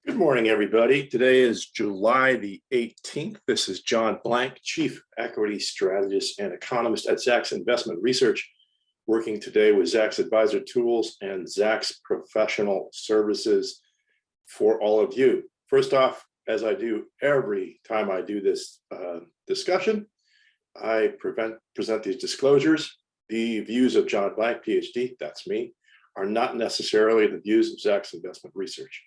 Good morning, everybody. Today is July the 18th. This is John Blank, Chief Equity Strategist and Economist at Zacks Investment Research, working today with Zacks Advisor Tools and Zacks Professional Services for all of you. First off, as I do every time I do this discussion, I present these disclosures. The views of John Blank, PhD, that's me, are not necessarily the views of Zacks Investment Research.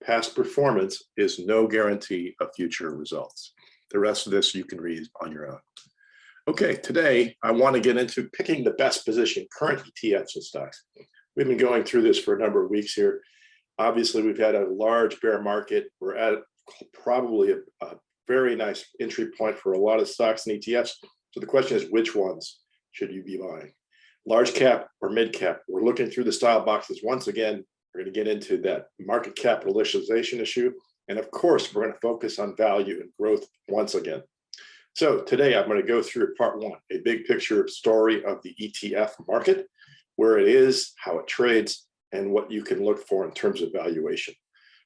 Past performance is no guarantee of future results. The rest of this you can read on your own. Okay, today I want to get into picking the best position current ETFs and stocks. We've been going through this for a number of weeks here. Obviously, we've had a large bear market. We're at probably a very nice entry point for a lot of stocks and ETFs. So the question is, which ones should you be buying? Large cap or mid cap? We're looking through the style boxes once again. We're going to get into that market capitalization issue. And of course, we're going to focus on value and growth once again. So today I'm going to go through part one, a big picture story of the ETF market, where it is, how it trades, and what you can look for in terms of valuation.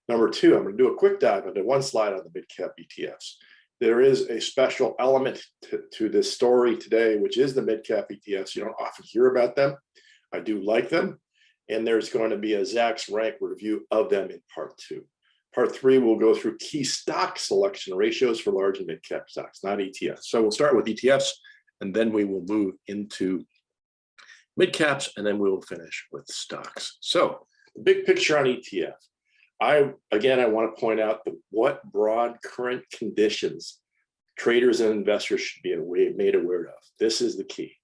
Number two, I'm going to do a quick dive into one slide on the mid-cap ETFs. There is a special element to this story today, which is the mid-cap ETFs. You don't often hear about them. I do like them. And there's going to be a Zacks rank review of them in part two. Part three, we'll go through key stock selection ratios for large and mid-cap stocks, not ETFs. So we'll start with ETFs, and then we will move into mid-caps, and then we will finish with stocks. So the big picture on ETF. I want to point out what broad current conditions traders and investors should be made aware of. This is the key.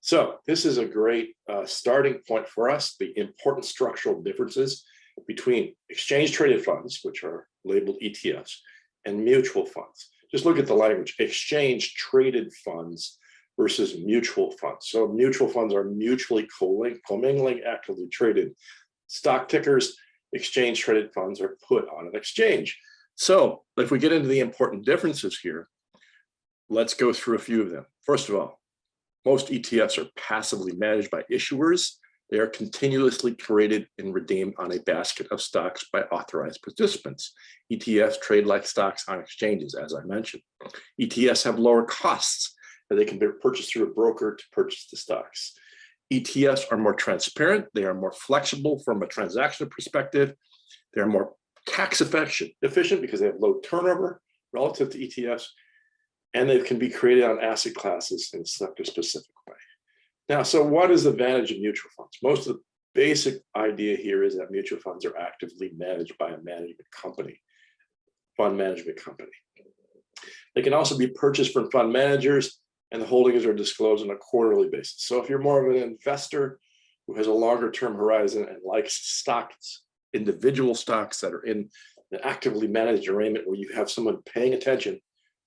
So this is a great starting point for us, the important structural differences between exchange-traded funds, which are labeled ETFs, and mutual funds. Just look at the language, exchange-traded funds versus mutual funds. So mutual funds are mutually commingling, actively traded stock tickers. Exchange-traded funds are put on an exchange. So if we get into the important differences here, let's go through a few of them. First of all, most ETFs are passively managed by issuers. They are continuously created and redeemed on a basket of stocks by authorized participants. ETFs trade like stocks on exchanges, as I mentioned. ETFs have lower costs, and they can be purchased through a broker to purchase the stocks. ETFs are more transparent. They are more flexible from a transaction perspective. They are more tax efficient because they have low turnover relative to ETFs. And they can be created on asset classes in a sector-specific way. Now, so what is the advantage of mutual funds? Most of the basic idea here is that mutual funds are actively managed by a management company, fund management company. They can also be purchased from fund managers, and the holdings are disclosed on a quarterly basis. So if you're more of an investor who has a longer-term horizon and likes stocks, individual stocks that are in an actively managed arrangement where you have someone paying attention,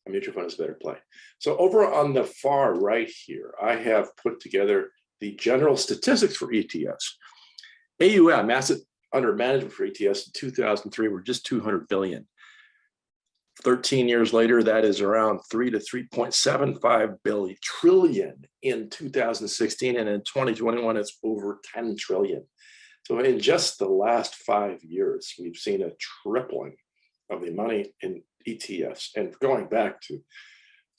a mutual fund is a better play. So over on the far right here, I have put together the general statistics for ETFs. AUM, asset under management for ETFs in 2003 were just 200 billion. 13 years later, that is around 3 to 3.75 trillion in 2016, and in 2021, it's over 10 trillion. So in just the last 5 years, we've seen a tripling of the money in ETFs. And going back to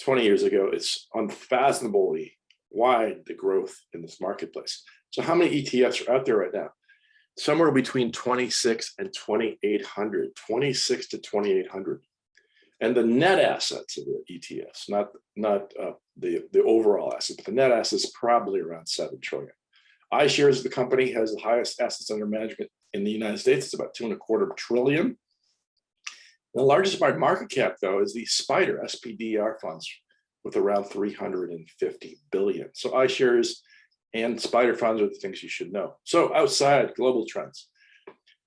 20 years ago, it's unfathomably wide, the growth in this marketplace. So how many ETFs are out there right now? Somewhere between 26 and 2,800, 26 to 2,800. And the net assets of the ETFs, not the overall assets, but the net assets probably around 7 trillion. iShares, the company, has the highest assets under management in the United States. It's about 2.25 trillion. The largest by market cap, though, is the SPDR, SPDR funds, with around 350 billion. So iShares and SPDR funds are the things you should know. So outside global trends,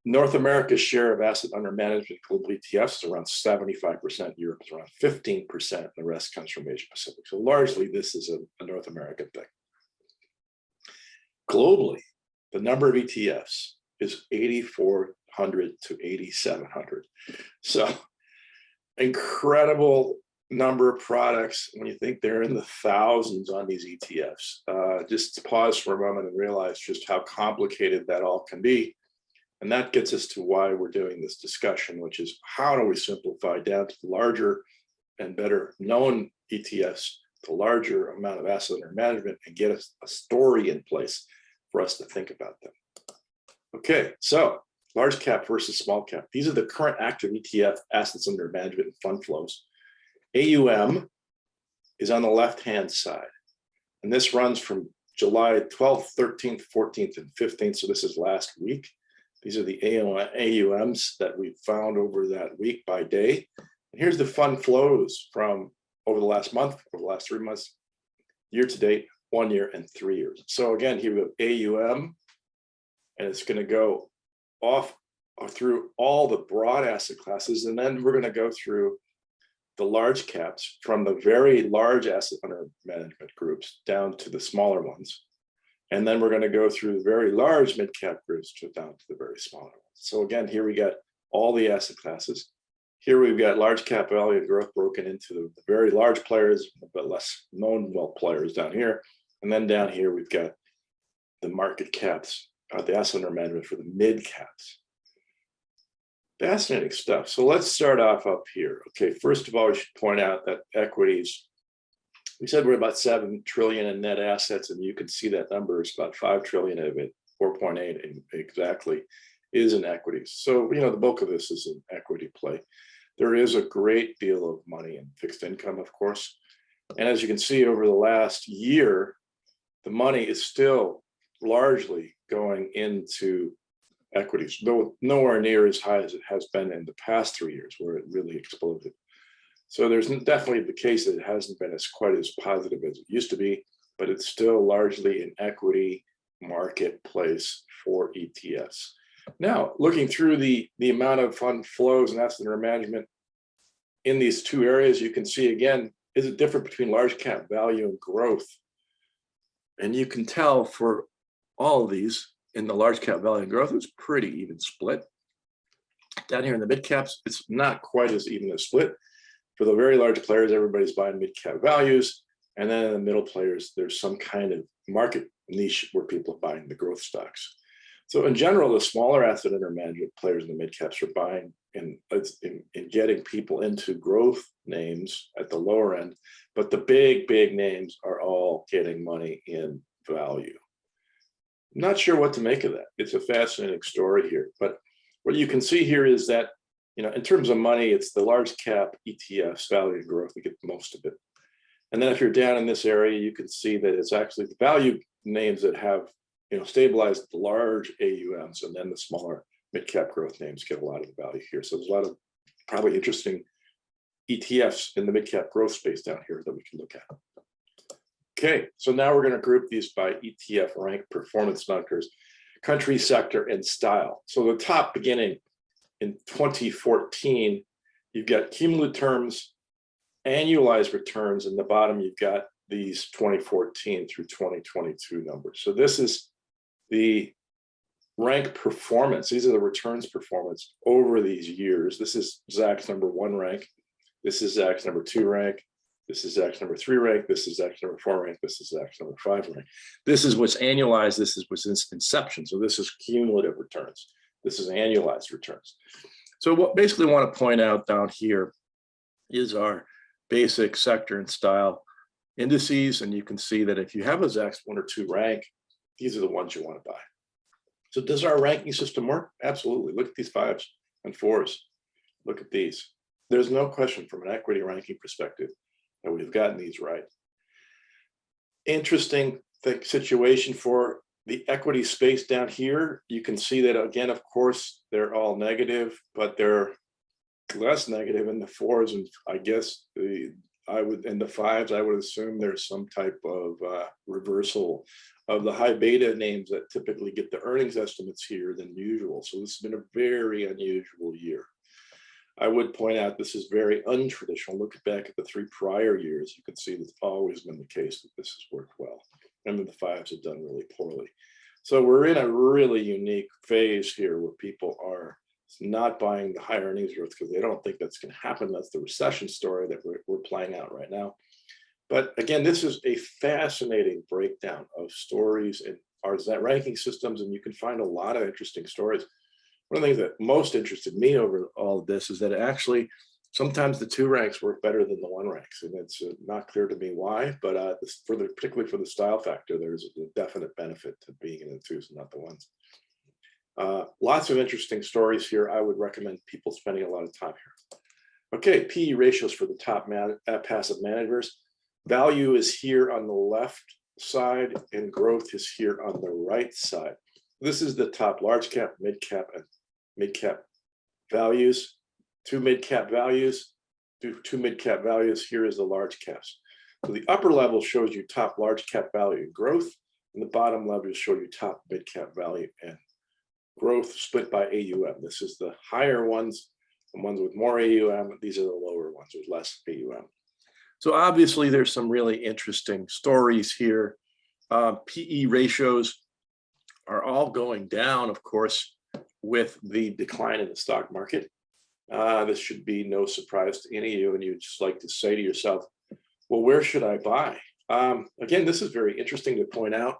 North America's share of asset under management global ETFs is around 75%. Europe is around 15%. And the rest comes from Asia Pacific. So largely, this is a North American thing. Globally, the number of ETFs is 8,400 to 8,700. So incredible number of products when you think they're in the thousands on these ETFs. Just pause for a moment and realize just how complicated that all can be. And that gets us to why we're doing this discussion, which is how do we simplify down to the larger and better known ETFs, the larger amount of asset under management, and get a story in place for us to think about them. Okay, so large cap versus small cap. These are the current active ETF assets under management and fund flows. AUM is on the left-hand side, and this runs from July 12th, 13th, 14th, and 15th. So this is last week. These are the AUMs that we found over that week by day. And here's the fund flows from over the last month, over the last 3 months, year to date, 1 year, and 3 years. So again, here we have AUM, and it's going to go off through all the broad asset classes. And then we're going to go through the large caps from the very large asset under management groups down to the smaller ones. And then we're going to go through the very large mid-cap groups down to the very smaller ones. So again, here we got all the asset classes. Here we've got large cap value and growth broken into the very large players, but less known well players down here. And then down here, we've got the market caps, the asset under management for the mid caps. Fascinating stuff. So let's start off up here. Okay, first of all, we should point out that equities, we said we're about 7 trillion in net assets, and you can see that number is about 5 trillion of it, 4.8 exactly, is in equities. So, the bulk of this is an equity play. There is a great deal of money in fixed income, of course. And as you can see over the last year, the money is still largely going into equities, though nowhere near as high as it has been in the past 3 years where it really exploded. So there's definitely the case that it hasn't been quite as positive as it used to be, but it's still largely an equity marketplace for ETFs. Now, looking through the amount of fund flows and asset under management in these two areas, you can see again, is it different between large cap value and growth? And you can tell for all of these in the large cap value and growth, it's pretty even split. Down here in the mid caps, it's not quite as even a split. For the very large players, everybody's buying mid-cap values. And then in the middle players, there's some kind of market niche where people are buying the growth stocks. So in general, the smaller asset under management players in the mid-caps are buying and getting people into growth names at the lower end. But the big names are all getting money in value. I'm not sure what to make of that. It's a fascinating story here. But what you can see here is that in terms of money, it's the large cap ETFs, value and growth, we get most of it. And then if you're down in this area, you can see that it's actually the value names that have, stabilized the large AUMs, and then the smaller mid-cap growth names get a lot of the value here. So there's a lot of probably interesting ETFs in the mid-cap growth space down here that we can look at. Okay, so now we're going to group these by ETF rank, performance markers, country, sector, and style. So the top beginning in 2014, you've got cumulative terms, annualized returns, and the bottom you've got these 2014 through 2022 numbers. So this is the rank performance. These are the returns performance over these years. This is Zacks number 1 rank. This is Zacks number 2 rank. This is Zacks number 3 rank. This is Zacks number 4 rank. This is Zacks number 5 rank. This is what's annualized. This is what's inception. So this is cumulative returns. This is annualized returns. So what basically want to point out down here is our basic sector and style indices. And you can see that if you have a Zacks 1 or 2 rank, these are the ones you want to buy. So does our ranking system work? Absolutely. Look at these 5s and 4s. Look at these. There's no question from an equity ranking perspective that we've gotten these right. Interesting situation for the equity space down here. You can see that again, of course, they're all negative, but they're less negative in the 4s. And I guess in the 5s, I would assume there's some type of reversal of the high beta names that typically get the earnings estimates here than usual. So this has been a very unusual year. I would point out this is very untraditional. Look back at the 3 prior years. You can see that's always been the case that this has worked well. And the 5s have done really poorly. So we're in a really unique phase here where people are not buying the high earnings growth because they don't think that's going to happen. That's the recession story that we're playing out right now. But again, this is a fascinating breakdown of stories in our ranking systems, and you can find a lot of interesting stories. One of the things that most interested me over all of this is that actually sometimes the two ranks work better than the one ranks, and it's not clear to me why, but particularly for the style factor, there's a definite benefit to being in the twos and not the ones. Lots of interesting stories here. I would recommend people spending a lot of time here. Okay, PE ratios for the top passive managers. Value is here on the left side and growth is here on the right side. This is the top large cap, mid cap, and mid cap values. Two mid cap values. Here is the large caps. So the upper level shows you top large cap value and growth, and the bottom level show you top mid cap value and growth split by AUM. This is the higher ones, the ones with more AUM. These are the lower ones with less AUM. So obviously there's some really interesting stories here. PE ratios are all going down, of course, with the decline in the stock market. This should be no surprise to any of you, and you'd just like to say to yourself, well, where should I buy? Again, this is very interesting to point out.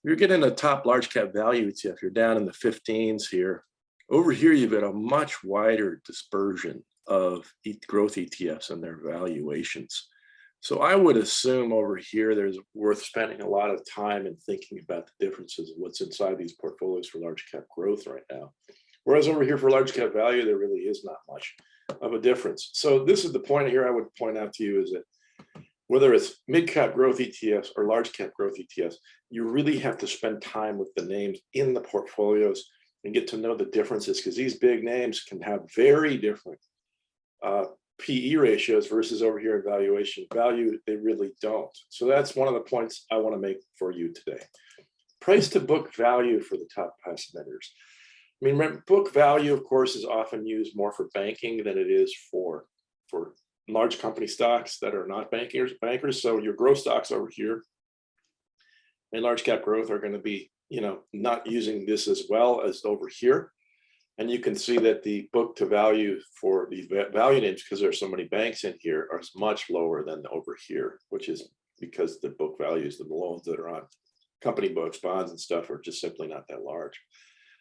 You're getting a top large cap value ETF, you're down in the 15s here. Over here, you've got a much wider dispersion of growth ETFs and their valuations. So I would assume over here, there's worth spending a lot of time and thinking about the differences of what's inside these portfolios for large cap growth right now. Whereas over here for large cap value, there really is not much of a difference. So this is the point here I would point out to you is that whether it's mid cap growth ETFs or large cap growth ETFs, you really have to spend time with the names in the portfolios and get to know the differences, because these big names can have very different PE ratios versus over here in valuation value, they really don't. So that's one of the points I want to make for you today. Price to book value for the top passive managers. I mean, book value, of course, is often used more for banking than it is for large company stocks that are not bankers. So your growth stocks over here and large cap growth are going to be, not using this as well as over here. And you can see that the book to value for these value names, because there's so many banks in here, are much lower than over here, which is because the book values, the loans that are on company books, bonds and stuff are just simply not that large.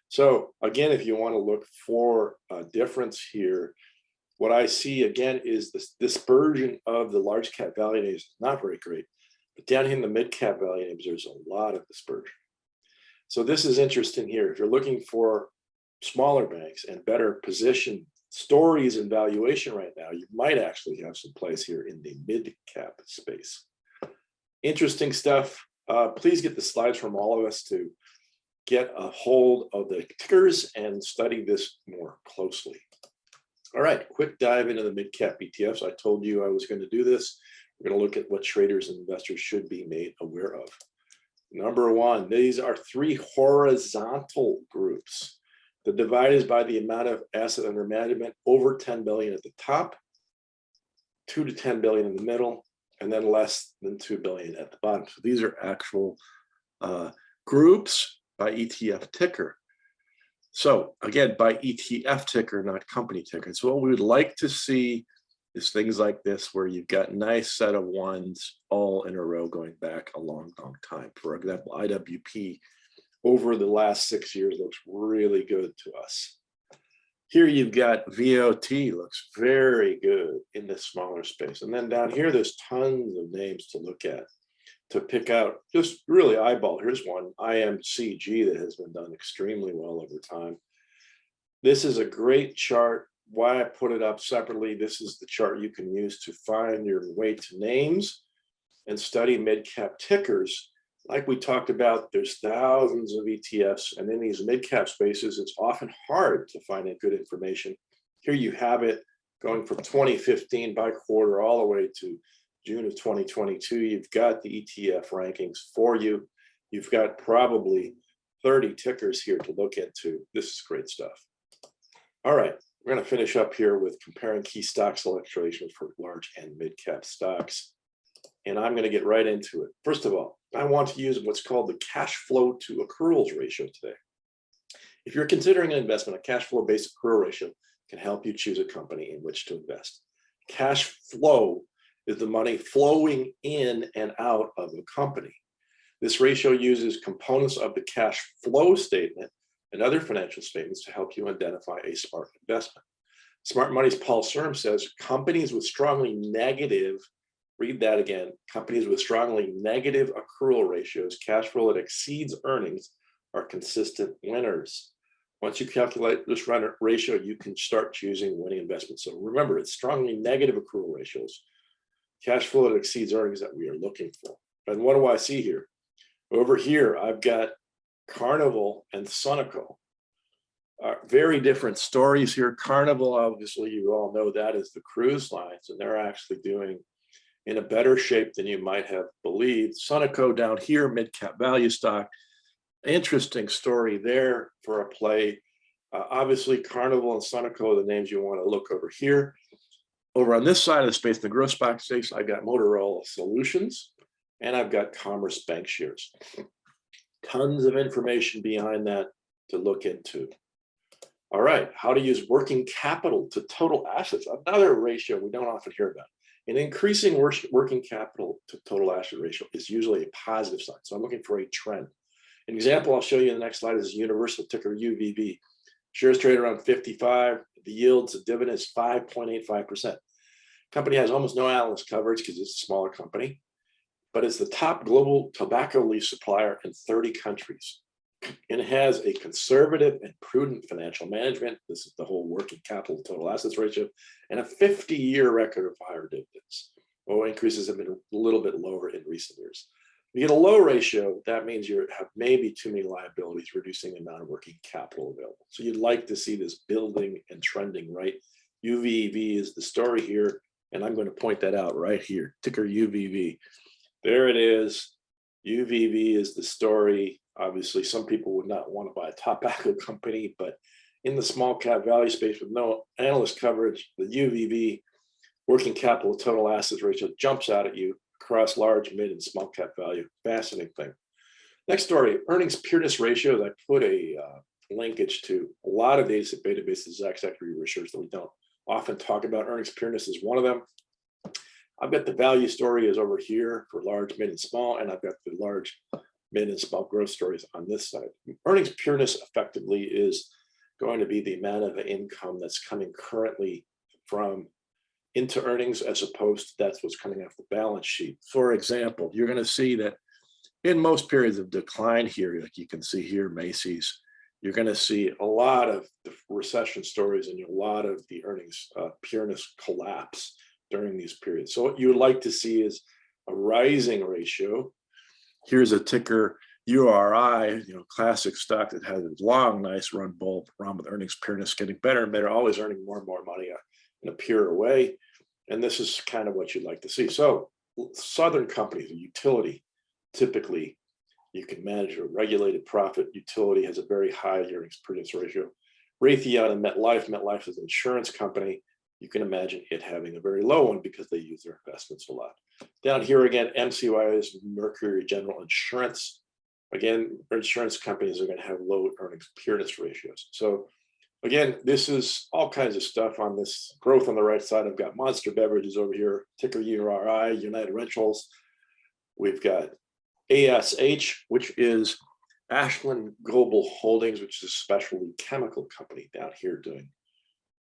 So again, if you want to look for a difference here, what I see again is this dispersion of the large cap value names is not very great, but down here in the mid cap value names, there's a lot of dispersion. So this is interesting here. If you're looking for smaller banks and better position stories and valuation right now, you might actually have some place here in the mid cap space. Interesting stuff. Please get the slides from all of us to get a hold of the tickers and study this more closely. All right, quick dive into the mid-cap ETFs. I told you I was going to do this. We're going to look at what traders and investors should be made aware of. Number one, these are three horizontal groups. The divide is by the amount of asset under management, over 10 billion at the top, 2 to 10 billion in the middle, and then less than 2 billion at the bottom. So these are actual groups by ETF ticker. So again, by ETF ticker, not company ticker. So what we would like to see is things like this, where you've got a nice set of ones all in a row going back a long, long time. For example, IWP over the last 6 years looks really good to us. Here you've got VOT, looks very good in this smaller space. And then down here, there's tons of names to look at, to pick out, just really eyeball. Here's one, IMCG, that has been done extremely well over time. This is a great chart. Why I put it up separately, this is the chart you can use to find your way to names and study mid-cap tickers. Like we talked about, there's thousands of ETFs, and in these mid-cap spaces, it's often hard to find good information. Here you have it going from 2015 by quarter all the way to June of 2022. You've got the ETF rankings for you. You've got probably 30 tickers here to look into. This is great stuff. All right, we're going to finish up here with comparing key stock selections for large and mid-cap stocks. And I'm going to get right into it. First of all, I want to use what's called the cash flow to accruals ratio today. If you're considering an investment, a cash flow based accrual ratio can help you choose a company in which to invest. Cash flow is the money flowing in and out of a company. This ratio uses components of the cash flow statement and other financial statements to help you identify a smart investment. Smart Money's Paul Serm says companies with strongly negative, read that again, companies with strongly negative accrual ratios, cash flow that exceeds earnings, are consistent winners. Once you calculate this ratio, you can start choosing winning investments. So remember, it's strongly negative accrual ratios, cash flow that exceeds earnings that we are looking for. And what do I see here? Over here, I've got Carnival and Sunoco. Very different stories here. Carnival, obviously, you all know that is the cruise lines, and they're actually doing in a better shape than you might have believed. Sunoco down here, mid-cap value stock. Interesting story there for a play. Obviously, Carnival and Sunoco are the names you want to look over here. Over on this side of the space, the growth stock space, I got Motorola Solutions, and I've got Commerce Bank shares. Tons of information behind that to look into. All right, how to use working capital to total assets. Another ratio we don't often hear about. An increasing working capital to total asset ratio is usually a positive sign. So I'm looking for a trend. An example I'll show you in the next slide is Universal, ticker UVB. Shares trade around 55. The yields of dividend is 5.85%. Company has almost no analyst coverage because it's a smaller company, but it's the top global tobacco leaf supplier in 30 countries. And it has a conservative and prudent financial management. This is the whole working capital to total assets ratio, and a 50-year record of higher dividends. Well, increases have been a little bit lower in recent years. If you get a low ratio, that means you have maybe too many liabilities, reducing the amount of working capital available. So you'd like to see this building and trending, right? UVV is the story here, and I'm going to point that out right here, ticker UVV. There it is. UVV is the story. Obviously, some people would not want to buy a tobacco company, but in the small cap value space with no analyst coverage, the UVV working capital total assets ratio jumps out at you across large, mid, and small cap value. Fascinating thing. Next story, earnings pureness ratios. I put a linkage to a lot of databases, Zacks Equity Research, that we don't often talk about. Earnings pureness is one of them. I've got the value story is over here for large, mid, and small, and I've got the large, mid, and small growth stories on this side. Earnings pureness effectively is going to be the amount of income that's coming currently from into earnings as opposed to that's what's coming off the balance sheet. For example, you're going to see that in most periods of decline here, like you can see here, Macy's, you're going to see a lot of the recession stories and a lot of the earnings pureness collapse during these periods. So what you would like to see is a rising ratio. Here's a ticker URI, classic stock that has a long, nice run with earnings pureness getting better and better, always earning more and more money in a pure way. And this is kind of what you'd like to see. So Southern companies, a utility, typically you can manage a regulated profit. Utility has a very high earnings pureness ratio. Raytheon and MetLife is an insurance company. You can imagine it having a very low one because they use their investments a lot. Down here again, MCY is Mercury General Insurance. Again, insurance companies are going to have low earnings pureness ratios. So again, this is all kinds of stuff on this growth on the right side. I've got Monster Beverages over here, ticker URI, United Rentals. We've got ASH, which is Ashland Global Holdings, which is a specialty chemical company down here doing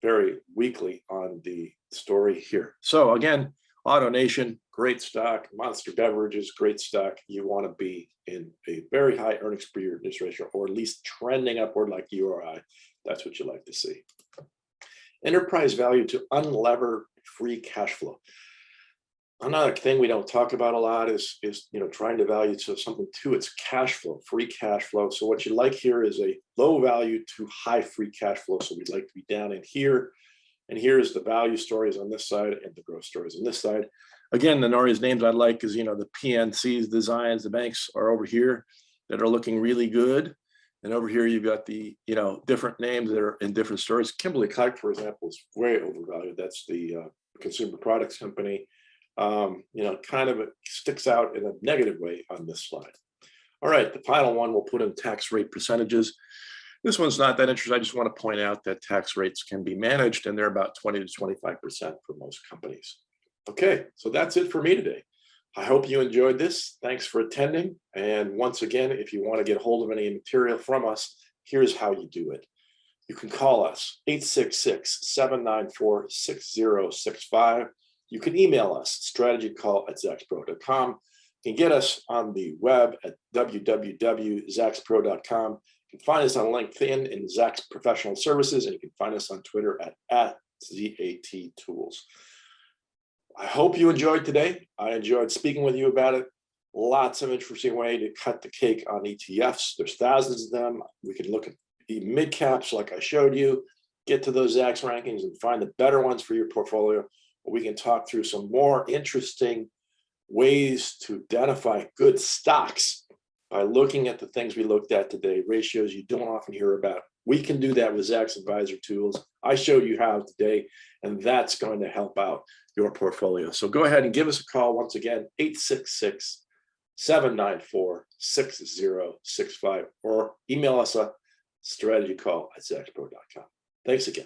very weakly on the story here. So again, AutoNation, great stock. Monster Beverages, great stock. You want to be in a very high earnings pureness ratio, or at least trending upward like URI. That's what you like to see. Enterprise value to unlevered free cash flow. Another thing we don't talk about a lot is trying to value something to its cash flow, free cash flow. So what you like here is a low value to high free cash flow. So we'd like to be down in here. And here's the value stories on this side and the growth stories on this side. Again, the Nori's names I like is, the PNC's designs, the banks are over here that are looking really good. And over here, you've got the, different names that are in different stories. Kimberly-Clark, for example, is way overvalued. That's the consumer products company. Kind of it sticks out in a negative way on this slide. All right, the final one we'll put in tax rate percentages. This one's not that interesting. I just want to point out that tax rates can be managed, and they're about 20 to 25% for most companies. Okay, so that's it for me today. I hope you enjoyed this. Thanks for attending. And once again, if you want to get hold of any material from us, Here's how you do it. You can call us 866-794-6065. You can email us strategycall@zackspro.com. You can get us on the web at www.zackspro.com. You can find us on LinkedIn in Zacks Professional Services, and you can find us on Twitter at ZAT Tools. I hope you enjoyed today. I enjoyed speaking with you about it. Lots of interesting way to cut the cake on ETFs. There's thousands of them. We can look at the mid caps like I showed you, get to those Zacks rankings and find the better ones for your portfolio. We can talk through some more interesting ways to identify good stocks by looking at the things we looked at today, ratios you don't often hear about. We can do that with Zacks Advisor Tools. I showed you how today, and that's going to help out your portfolio. So go ahead and give us a call once again, 866-794-6065, or email us at strategycall@zackspro.com. Thanks again.